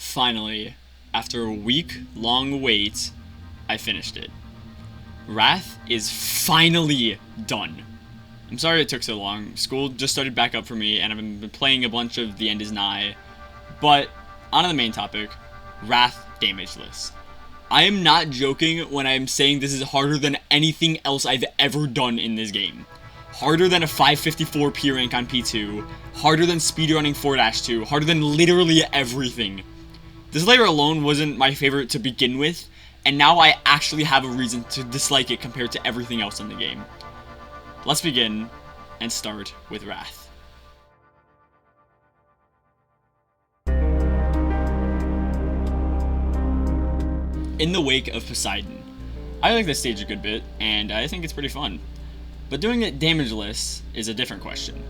Finally, after a week-long wait, I finished it. Wrath is finally done. I'm sorry it took so long. School just started back up for me, and I've been playing a bunch of The End Is Nigh. But, on to the main topic, Wrath Damageless. I am not joking when I am saying this is harder than anything else I've ever done in this game. Harder than a 554 P rank on P2, harder than speedrunning 4-2, harder than literally everything. This layer alone wasn't my favorite to begin with, and now I actually have a reason to dislike it compared to everything else in the game. Let's begin, and start with Wrath. In the wake of Poseidon. I like this stage a good bit, and I think it's pretty fun. But doing it damageless is a different question.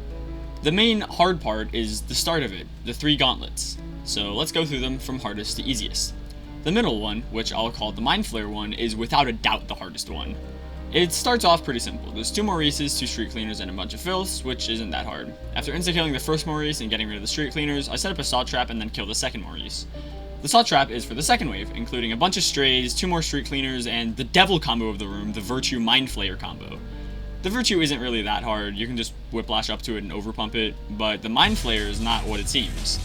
The main hard part is the start of it, the 3 gauntlets. So let's go through them from hardest to easiest. The middle one, which I'll call the Mind Flare one, is without a doubt the hardest one. It starts off pretty simple. There's 2 Maurices, 2 Street Cleaners, and a bunch of filths, which isn't that hard. After insta-killing the first Maurice and getting rid of the Street Cleaners, I set up a Saw Trap and then kill the second Maurice. The Saw Trap is for the second wave, including a bunch of Strays, 2 more Street Cleaners, and the devil combo of the room, the Virtue Mind Flayer combo. The Virtue isn't really that hard, you can just whiplash up to it and overpump it, but the Mind Flayer is not what it seems.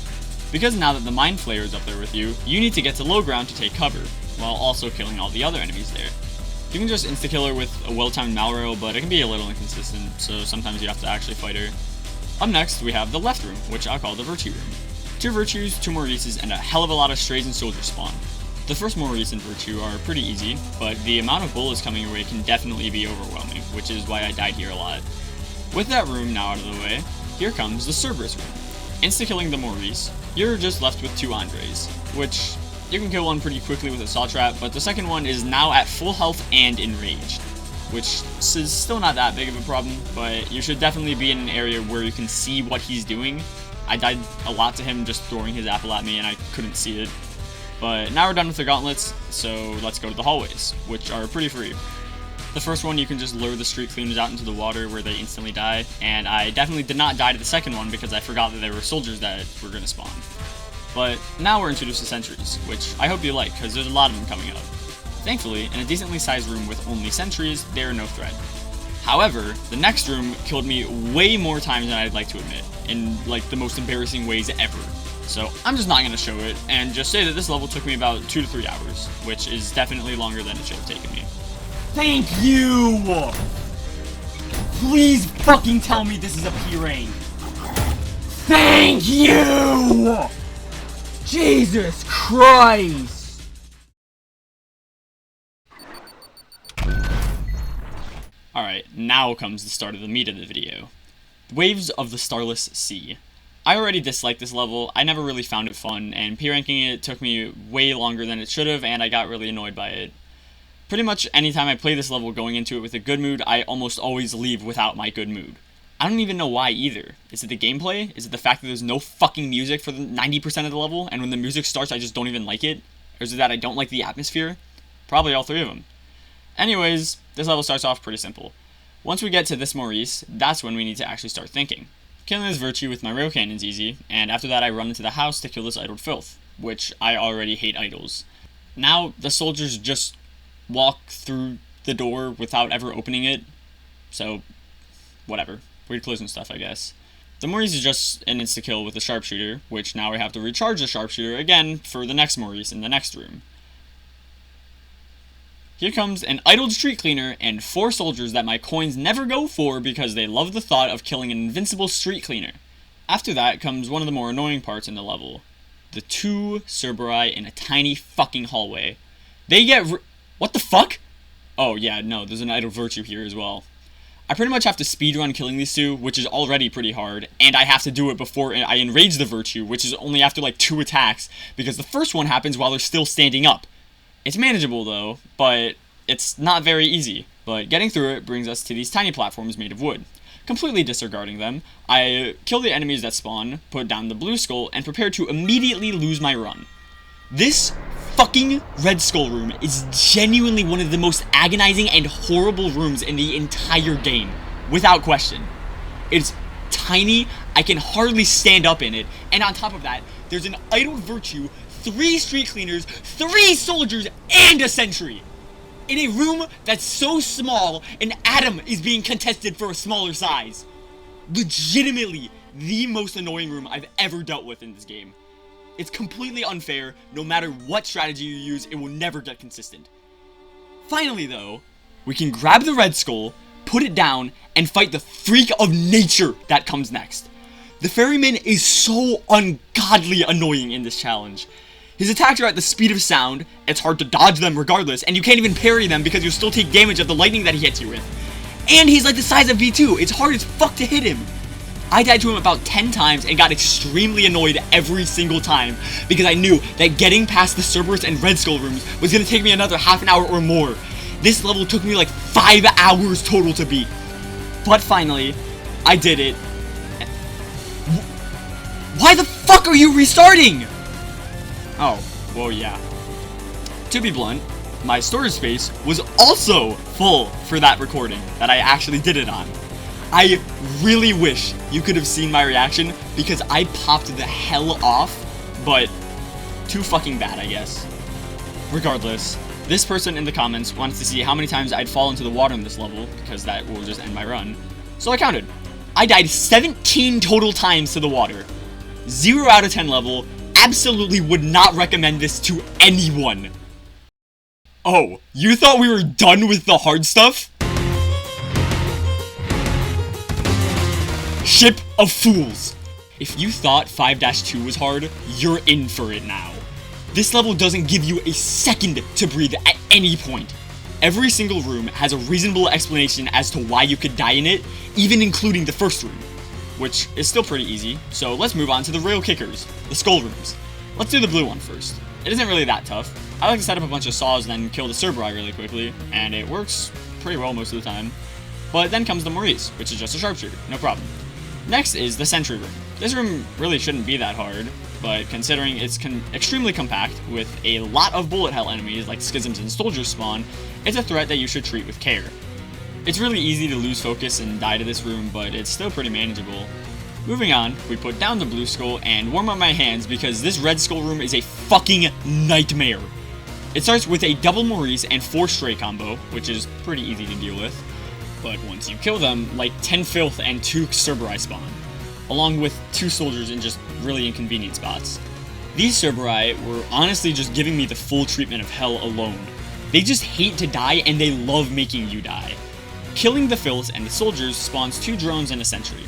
Because now that the Mind Flayer is up there with you, you need to get to low ground to take cover, while also killing all the other enemies there. You can just insta-kill her with a well-timed Malrail, but it can be a little inconsistent, so sometimes you have to actually fight her. Up next, we have the left room, which I'll call the Virtue room. 2 Virtues, 2 Maurices, and a hell of a lot of Strays and Soldiers spawn. The first Maurice and Virtue are pretty easy, but the amount of bullets coming your way can definitely be overwhelming, which is why I died here a lot. With that room now out of the way, here comes the Cerberus room. Insta-killing the Maurice, you're just left with 2 Andres, which you can kill one pretty quickly with a Saw Trap, but the second one is now at full health and enraged, which is still not that big of a problem, but you should definitely be in an area where you can see what he's doing. I died a lot to him just throwing his apple at me and I couldn't see it. But now we're done with the gauntlets, so let's go to the hallways, which are pretty free. The first one, you can just lure the Street Cleaners out into the water where they instantly die, and I definitely did not die to the second one because I forgot that there were soldiers that were going to spawn. But now we're introduced to sentries, which I hope you like because there's a lot of them coming up. Thankfully, in a decently sized room with only sentries, they are no threat. However, the next room killed me way more times than I'd like to admit, in like the most embarrassing ways ever. So I'm just not going to show it, and just say that this level took me about 2 to 3 hours, which is definitely longer than it should have taken me. Thank you! Please fucking tell me this is a P rank. Thank you! Jesus Christ! Alright, now comes the start of the meat of the video. Waves of the Starless Sea. I already disliked this level, I never really found it fun, and P-ranking it took me way longer than it should have, and I got really annoyed by it. Pretty much anytime I play this level going into it with a good mood, I almost always leave without my good mood. I don't even know why either. Is it the gameplay? Is it the fact that there's no fucking music for the 90% of the level, and when the music starts I just don't even like it? Or is it that I don't like the atmosphere? Probably all 3 of them. Anyways, this level starts off pretty simple. Once we get to this Maurice, that's when we need to actually start thinking. Killing this Virtue with my rail cannon's easy, and after that I run into the house to kill this idled filth, which I already hate idols. Now, the soldiers just walk through the door without ever opening it, so whatever. Weird closing stuff, I guess. The Maurice is just an insta-kill with the Sharpshooter, which now we have to recharge the Sharpshooter again for the next Maurice in the next room. Here comes an idled Street Cleaner and 4 soldiers that my coins never go for because they love the thought of killing an invincible Street Cleaner. After that comes one of the more annoying parts in the level. The 2 Cerberus in a tiny fucking hallway. They get what the fuck? Oh yeah, no, there's an idled Virtue here as well. I pretty much have to speedrun killing these 2, which is already pretty hard, and I have to do it before I enrage the Virtue, which is only after like 2 attacks, because the first one happens while they're still standing up. It's manageable though, but it's not very easy. But getting through it brings us to these tiny platforms made of wood. Completely disregarding them, I kill the enemies that spawn, put down the blue skull, and prepare to immediately lose my run. This fucking Red Skull room is genuinely one of the most agonizing and horrible rooms in the entire game, without question. It's tiny, I can hardly stand up in it, and on top of that, there's an idle Virtue 3 street cleaners, 3 soldiers, and a sentry. In a room that's so small, an atom is being contested for a smaller size. Legitimately the most annoying room I've ever dealt with in this game. It's completely unfair. No matter what strategy you use, it will never get consistent. Finally though, we can grab the red skull, put it down, and fight the freak of nature that comes next. The ferryman is so ungodly annoying in this challenge. His attacks are at the speed of sound, it's hard to dodge them regardless, and you can't even parry them because you still take damage of the lightning that he hits you with. And he's like the size of V2, it's hard as fuck to hit him. I died to him about 10 times and got extremely annoyed every single time because I knew that getting past the Cerberus and Red Skull rooms was going to take me another half an hour or more. This level took me like 5 hours total to beat. But finally, I did it. Why the fuck are you restarting? Oh, well yeah. To be blunt, my storage space was also full for that recording that I actually did it on. I really wish you could have seen my reaction because I popped the hell off, but too fucking bad, I guess. Regardless, this person in the comments wanted to see how many times I'd fall into the water in this level because that will just end my run. So I counted. I died 17 total times to the water. 0 out of 10 level. Absolutely would not recommend this to anyone. Oh, you thought we were done with the hard stuff? Ship of fools. If you thought 5-2 was hard, you're in for it now. This level doesn't give you a second to breathe at any point. Every single room has a reasonable explanation as to why you could die in it, even including the first room, which is still pretty easy. So let's move on to the rail kickers, the skull rooms. Let's do the blue one first. It isn't really that tough. I like to set up a bunch of saws, then kill the Cerberus really quickly, and it works pretty well most of the time. But then comes the Maurice, which is just a sharpshooter, no problem. Next is the sentry room. This room really shouldn't be that hard, but considering it's extremely compact with a lot of bullet hell enemies like schisms and soldiers spawn, it's a threat that you should treat with care. It's really easy to lose focus and die to this room, but it's still pretty manageable. Moving on, we put down the blue skull and warm up my hands because this red skull room is a fucking nightmare. It starts with a double Maurice and 4 stray combo, which is pretty easy to deal with. But once you kill them, like 10 filth and 2 Cerberus spawn, along with 2 soldiers in just really inconvenient spots. These Cerberus were honestly just giving me the full treatment of hell alone. They just hate to die and they love making you die. Killing the filth and the soldiers spawns 2 drones and a sentry.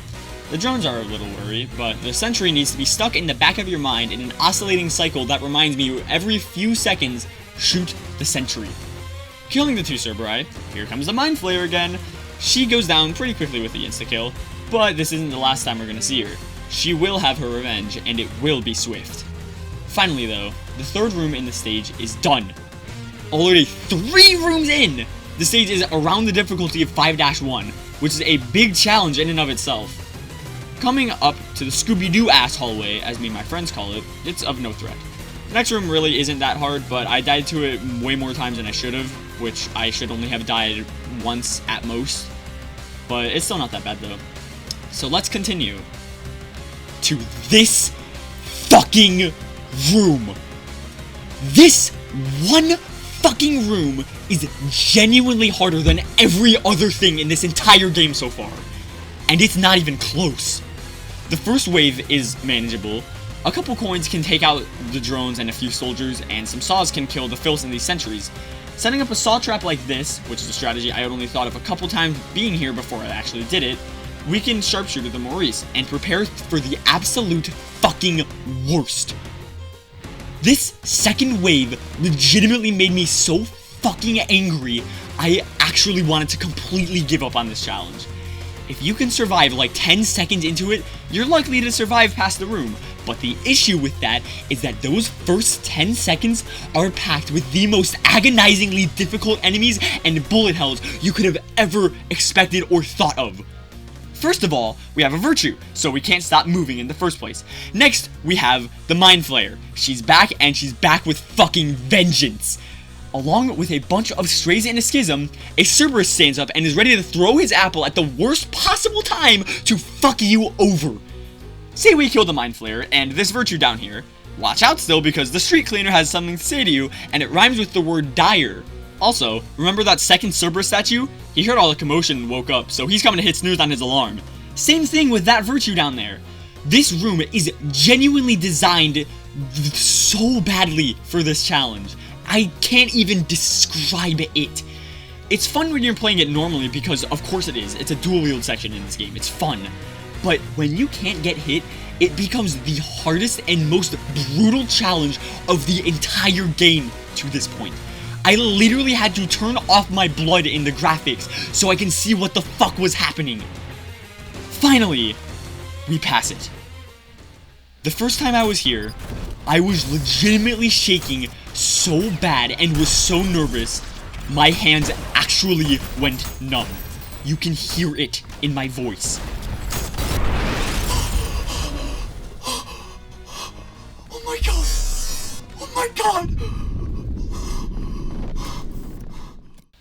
The drones are a little worry, but the sentry needs to be stuck in the back of your mind in an oscillating cycle that reminds me every few seconds, shoot the sentry. Killing the 2 Cerberus, here comes the Mind Flayer again. She goes down pretty quickly with the insta-kill, but this isn't the last time we're gonna see her. She will have her revenge, and it will be swift. Finally though, the 3rd room in the stage is done. Already 3 rooms in! The stage is around the difficulty of 5-1, which is a big challenge in and of itself. Coming up to the Scooby-Doo ass hallway, as me and my friends call it, it's of no threat. The next room really isn't that hard, but I died to it way more times than I should have, which I should only have died once at most. But it's still not that bad though. So let's continue to this fucking room. This one fucking room is genuinely harder than every other thing in this entire game so far. And it's not even close. The first wave is manageable. A couple coins can take out the drones and a few soldiers, and some saws can kill the filths and these sentries. Setting up a saw trap like this, which is a strategy I had only thought of a couple times being here before I actually did it, we can sharpshooter the Maurice and prepare for the absolute fucking worst. This second wave legitimately made me so fucking angry, I actually wanted to completely give up on this challenge. If you can survive like 10 seconds into it, you're likely to survive past the room. But the issue with that is that those first 10 seconds are packed with the most agonizingly difficult enemies and bullet hells you could have ever expected or thought of. First of all, we have a virtue, so we can't stop moving in the first place. Next, we have the Mind Flayer. She's back, and she's back with fucking vengeance. Along with a bunch of strays and a schism, a Cerberus stands up and is ready to throw his apple at the worst possible time to fuck you over. Say we kill the Mind Flayer and this virtue down here, Watch out still, because the street cleaner has something to say to you, and it rhymes with the word dire. Also, remember that second Cerberus statue? He heard all the commotion and woke up, so he's coming to hit snooze on his alarm. Same thing with that virtue down there. This room is genuinely designed so badly for this challenge. I can't even describe it. It's fun when you're playing it normally because of course it is. It's a dual wield section in this game. It's fun. But when you can't get hit, it becomes the hardest and most brutal challenge of the entire game to this point. I literally had to turn off my blood in the graphics so I can see what the fuck was happening. Finally, we pass it. The first time I was here, I was legitimately shaking so bad and was so nervous, my hands actually went numb. You can hear it in my voice. Oh my god! Oh my god!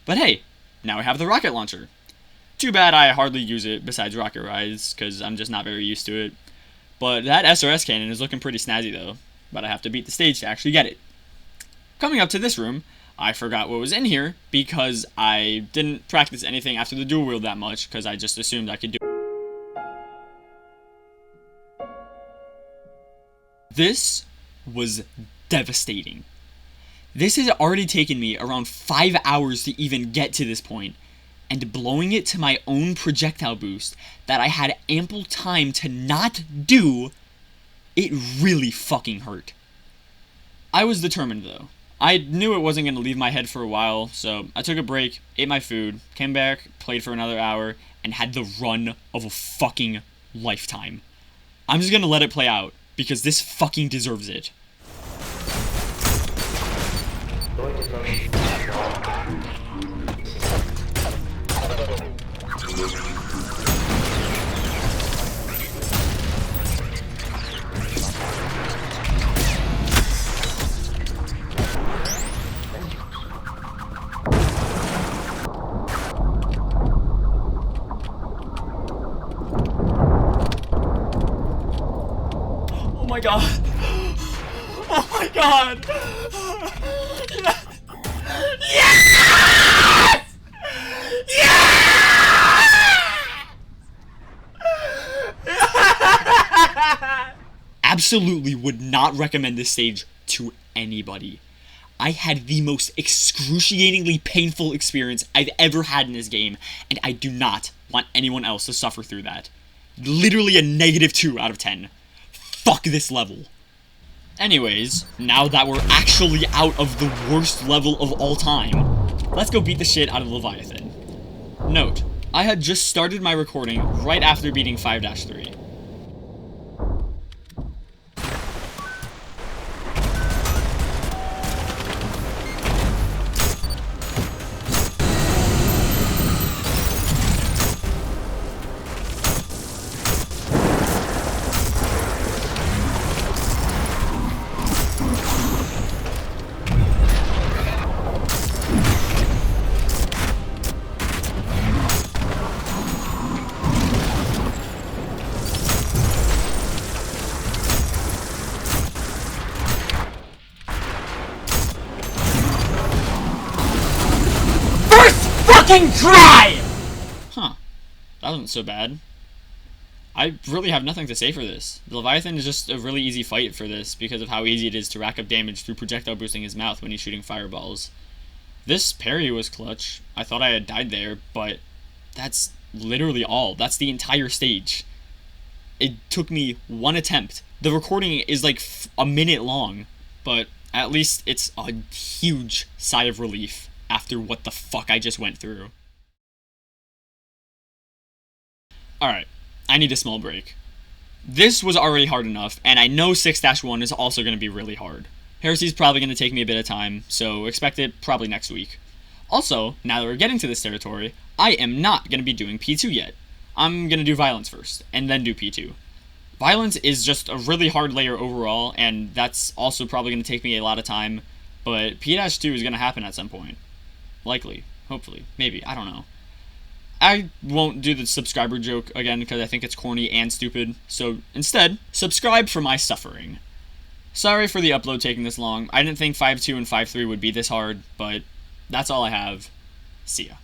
But hey, now I have the rocket launcher. Too bad I hardly use it besides rocket rides, because I'm just not very used to it. But that SRS cannon is looking pretty snazzy though, but I have to beat the stage to actually get it. Coming up to this room, I forgot what was in here because I didn't practice anything after the dual wield that much, because I just assumed I could do it. This was devastating. This has already taken me around 5 hours to even get to this point, and blowing it to my own projectile boost that I had ample time to not do, it really fucking hurt. I was determined though. I knew it wasn't going to leave my head for a while, so I took a break, ate my food, came back, played for another hour, and had the run of a fucking lifetime. I'm just going to let it play out, because this fucking deserves it. Oh my god! Oh my god! Yes! Yes! Absolutely would not recommend this stage to anybody. I had the most excruciatingly painful experience I've ever had in this game, and I do not want anyone else to suffer through that. Literally a -2 out of 10. Fuck this level. Anyways, now that we're actually out of the worst level of all time, let's go beat the shit out of Leviathan. Note, I had just started my recording right after beating 5-3. Fucking try! Huh. That wasn't so bad. I really have nothing to say for this. The Leviathan is just a really easy fight for this because of how easy it is to rack up damage through projectile boosting his mouth when he's shooting fireballs. This parry was clutch. I thought I had died there, but that's literally all. That's the entire stage. It took me one attempt. The recording is like a minute long, but at least it's a huge sigh of relief after what the fuck I just went through. Alright, I need a small break. This was already hard enough, and I know 6-1 is also going to be really hard. Heresy's probably going to take me a bit of time, so expect it probably next week. Also, now that we're getting to this territory, I am not going to be doing P2 yet. I'm going to do Violence first, and then do P2. Violence is just a really hard layer overall, and that's also probably going to take me a lot of time, but P-2 is going to happen at some point. Likely. Hopefully. Maybe. I don't know. I won't do the subscriber joke again because I think it's corny and stupid, so instead, subscribe for my suffering. Sorry for the upload taking this long. I didn't think 5.2 and 5.3 would be this hard, but that's all I have. See ya.